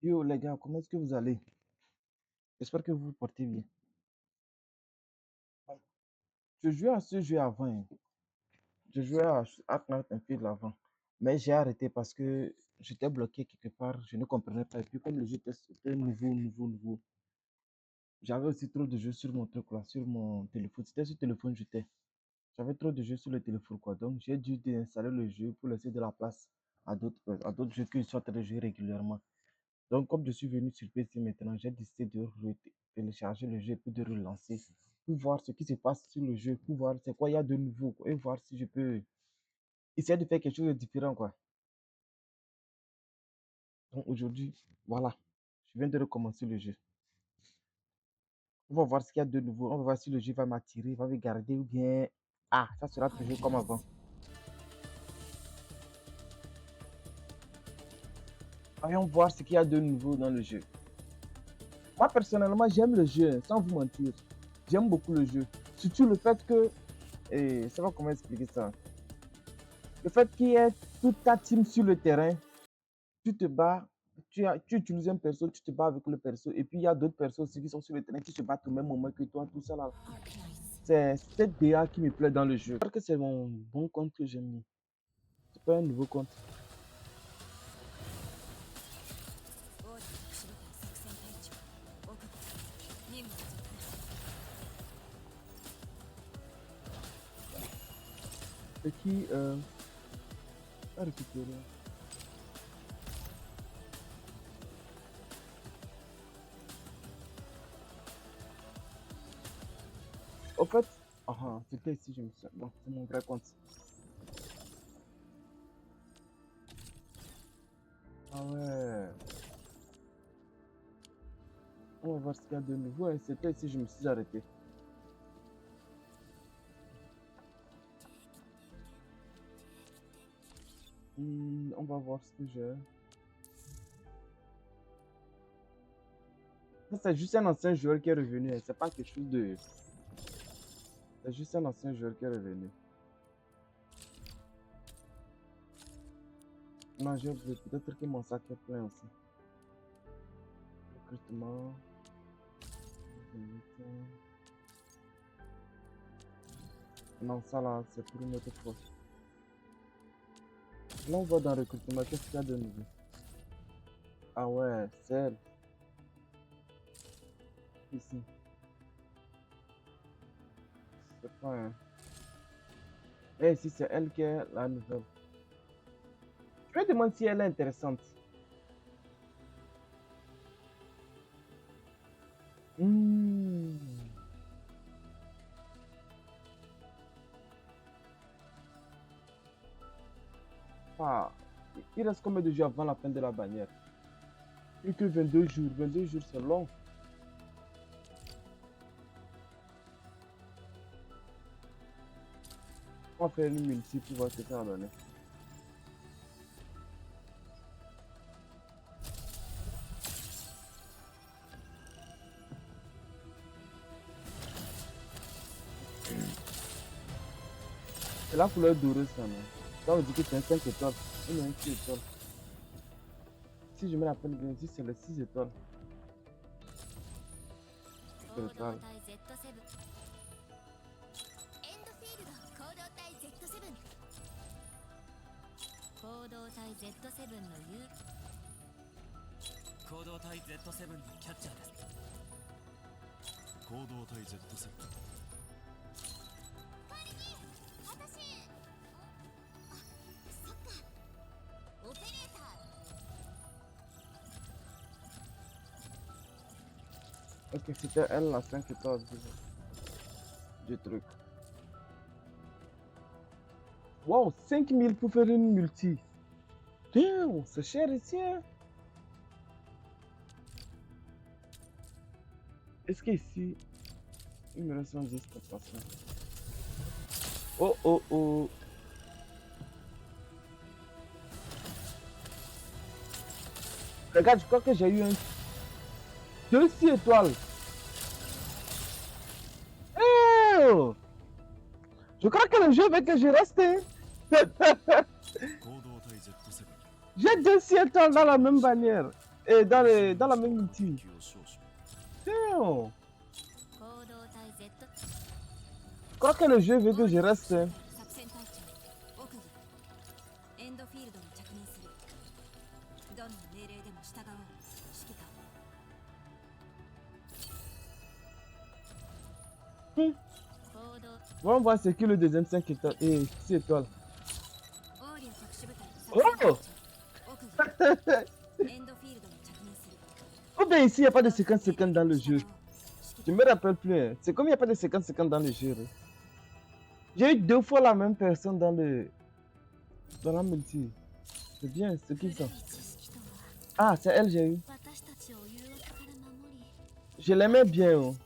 Yo les gars, comment est-ce que vous allez? J'espère que vous vous portez bien. Je jouais à ce jeu avant, hein. Je jouais à Knight Unfield avant. Mais j'ai arrêté parce que j'étais bloqué quelque part, je ne comprenais pas. Et puis comme le jeu était nouveau, j'avais aussi trop de jeux sur mon truc là, sur mon téléphone. C'était sur téléphone, j'étais. J'avais trop de jeux sur le téléphone quoi. Donc j'ai dû déinstaller le jeu pour laisser de la place à d'autres jeux que je suis en train de jouer régulièrement. Donc, comme je suis venu sur PC maintenant, j'ai décidé de télécharger le jeu puis de relancer pour voir ce qui se passe sur le jeu, pour voir c'est quoi il y a de nouveau quoi, et voir si je peux essayer de faire quelque chose de différent quoi. Donc aujourd'hui, voilà, je viens de recommencer le jeu. On va voir ce qu'il y a de nouveau, on va voir si le jeu va m'attirer, va me garder ou bien ah, ça sera toujours comme avant. Voyons voir ce qu'il y a de nouveau dans le jeu. Moi personnellement, j'aime le jeu, hein, sans vous mentir. J'aime beaucoup le jeu. Surtout le fait que, et ça va comment expliquer ça. Le fait qu'il y ait toute ta team sur le terrain, tu te bats, tu utilises un perso, tu te bats avec le perso, et puis il y a d'autres persos aussi qui sont sur le terrain qui se battent au même moment que toi, tout ça là. C'est cette DA qui me plaît dans le jeu. J'espère que c'est mon bon compte que j'ai mis. C'est pas un nouveau compte. C'est qui a récupéré. Au fait, c'était ici, je me suis. Bon, c'est mon vrai compte. Ah ouais. On va voir ce qu'il y a de nouveau. Ouais, c'était ici, je me suis arrêté. On va voir ce que j'ai. C'est juste un ancien joueur qui est revenu, hein. C'est pas quelque chose de. C'est juste un ancien joueur qui est revenu. Non, j'ai oublié. Peut-être que mon sac est plein aussi. Recrutement. Non, ça là, c'est pour une autre fois. Là, on va dans recrutement. Qu'est-ce qu'il y a de nouveau? Ah ouais, c'est elle. Ici. C'est pas un. Eh, si c'est elle qui est la nouvelle. Je me demande si elle est intéressante. Hmm. Ah, il reste combien de jours avant la fin de la bannière? Plus que 22 jours. 22 jours, c'est long. On va faire une multi pour voir ce que ça va donner. C'est la couleur dorée, ça, non? Ça veut dire que c'est un 5 étoiles. Il y a un 6 étoiles. Si je me rappelle bien, si c'est le 6 étoiles. 6 étoiles. 行動体 Z7 の行動体 Z7 のキャッチャーです。行動体 Z7。代わりに私。あ、そっか。オペレーター。Ok, c'était elle la 5 étoiles du truc. Wow, 5000 pour faire une multi. Damn, c'est cher ici, hein? Est-ce qu'ici, il me reste 10 pour passer? Oh, oh, oh. Regarde, je crois que j'ai eu un 2 6 étoiles. Oh! Je crois que le jeu veut que je reste. Hein? J'ai 2 6 étoiles dans la même bannière. Et dans la même multi. 気を少々 Damn. 行動体 Z Je crois que le jeu veut que je reste. 作戦隊長奥義エンドフィールドに着任するどんな命令でも従おう指揮官 Hmm. 行動 On va voir c'est qui le deuxième 5 étoiles. Et 6 étoiles. オーリュ特殊部隊 Oh! 作戦隊長奥義エンドフィールドに着任する Oh ben ici, il n'y a pas de 50 secondes dans le jeu. 指 Je 揮 me rappelle plus. Hein. C'est comme il n'y a pas de 50 secondes dans le jeu. Hein. J'ai eu 2 fois la même personne dans la multi. C'est bien, c'est qui ça? 官知識とは Ah, c'est elle, j'ai eu. 私たちを誘惑から守り Je l'aimais bien. Hein. 救うもの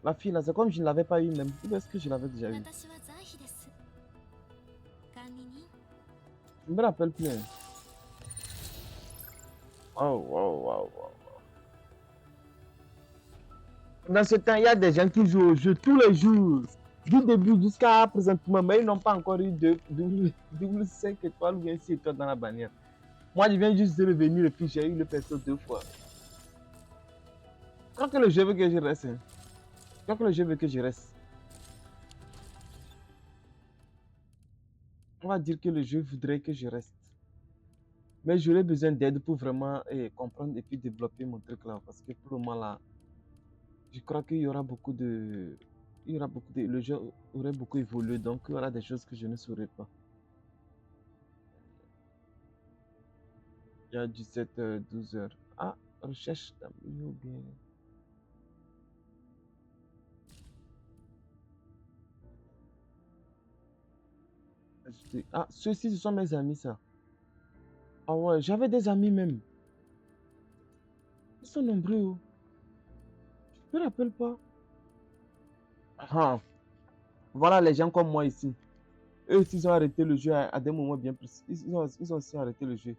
La fille là, c'est comme je ne l'avais pas eu même. Ou est-ce que je l'avais déjà eu? 私は在妃です管理人 Je me rappelle plus. Hein. Oh, wow, wow, wow. Dans ce temps, il y a des gens qui jouent au jeu tous les jours. Du début jusqu'à présentement, mais ils n'ont pas encore eu double 5 étoiles ou bien 6 étoiles dans la bannière. Moi, je viens juste de revenir et puis j'ai eu le perso 2 fois. Je crois que le jeu veut que je reste. Hein. Je crois que le jeu veut que je reste. On va dire que le jeu voudrait que je reste. Mais j'aurais besoin d'aide pour vraiment comprendre et puis développer mon truc là. Parce que pour le moment là, je crois qu'il y aura beaucoup de... Le jeu aurait beaucoup évolué, donc il y aura des choses que je ne saurais pas. Il y a 17h, 12h. Ah, recherche d'amis ou bien... Ah, ceux-ci, ce sont mes amis, ça. Ah ouais, j'avais des amis même. Ils sont nombreux. Oh. Je me rappelle pas. Ah, voilà les gens comme moi ici. Eux aussi, ils ont arrêté le jeu à des moments bien précis. Ils ont aussi arrêté le jeu.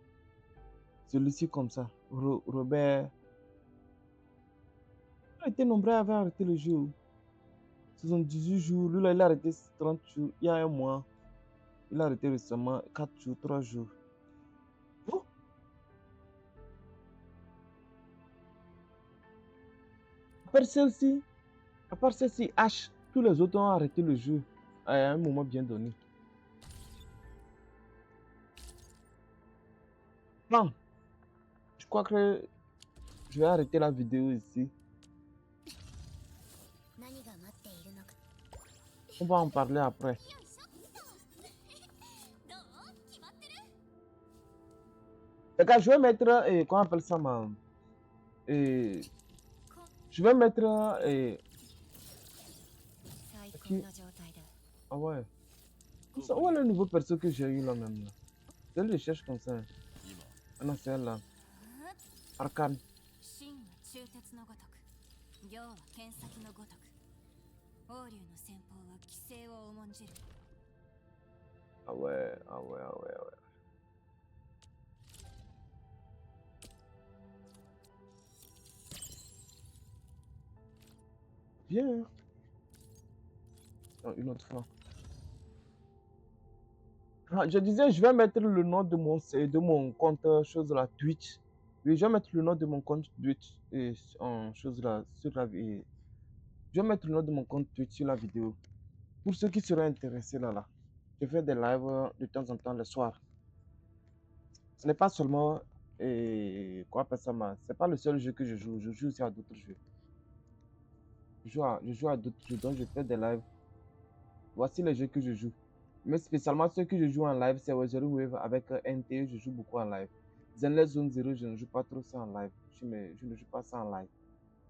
Celui-ci comme ça. Robert. Il a été nombreux à avoir arrêté le jeu. 78 jours. Lui, là, il a arrêté 30 jours. Il y a un mois. Il a arrêté récemment 4 jours, 3 jours. Oh. À part celle-ci, H, tous les autres ont arrêté le jeu à un moment bien donné. Bon, je crois que je vais arrêter la vidéo ici. 何が待っているのか On va en parler après. よいしょっとどう決まってる Les gars, je vais mettre, comment on appelle ça, je vais mettre, 最高の状態だ ah ouais. Où est le nouveau perso que j'ai eu là même là? Je le cherche comme ça. 今 Ah non, c'est elle là. Arcane. 真は鋳鉄のごとく行は剣先のごとく王竜の戦法は規制を重んじる Ah ouais, ah ouais, ah ouais, ah ouais. Bien. Hein? Non, une autre fois. Ah, je disais, je vais mettre le nom de mon compte chose là, Twitch. Oui, je vais mettre le nom de mon compte Twitch en chose là, sur la vidéo. Je vais mettre le nom de mon compte Twitch sur la vidéo. Pour ceux qui seraient intéressés là, je fais des lives de temps en temps le soir. Ce n'est pas seulement, quoi appeler ça, c'est pas le seul jeu que je joue aussi à d'autres jeux. Je joue à d'autres jeux, donc je fais des lives. Voici les jeux que je joue. Mais spécialement ceux que je joue en live, c'est Weathering Wave avec NT, je joue beaucoup en live. Zenless Zone 0, je ne joue pas trop ça en live. Je ne joue pas ça en live.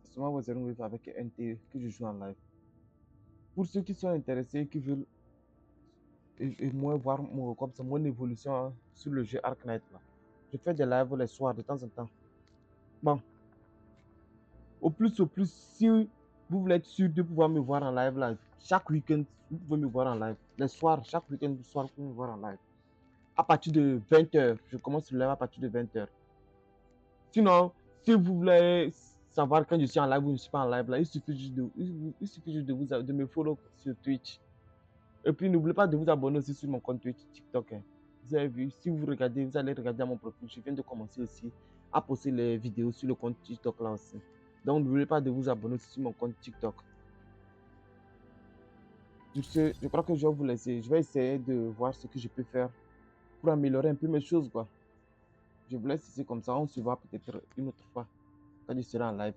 C'est seulement Weathering Wave avec NT que je joue en live. Pour ceux qui sont intéressés, qui veulent et moi voir comme ça, mon évolution hein, sur le jeu Ark Knight là. Je fais des lives les soirs de temps en temps. Bon. Au plus, si vous voulez être sûr de pouvoir me voir en live là, chaque week-end, vous pouvez me voir en live. Les soirs, chaque week-end, le soir, vous pouvez me voir en live. À partir de 20h, je commence le live à partir de 20h. Sinon, si vous voulez savoir quand je suis en live ou je ne suis pas en live là, il suffit juste de me follow sur Twitch. Et puis n'oubliez pas de vous abonner aussi sur mon compte Twitch, TikTok. Hein. Vous avez vu, si vous regardez, vous allez regarder mon profil. Je viens de commencer aussi à poster les vidéos sur le compte TikTok là aussi. Donc, n'oubliez pas de vous abonner sur mon compte TikTok. Sur ce, je crois que je vais vous laisser. Je vais essayer de voir ce que je peux faire pour améliorer un peu mes choses, quoi. Je vous laisse ici comme ça. On se voit peut-être une autre fois quand je serai en live.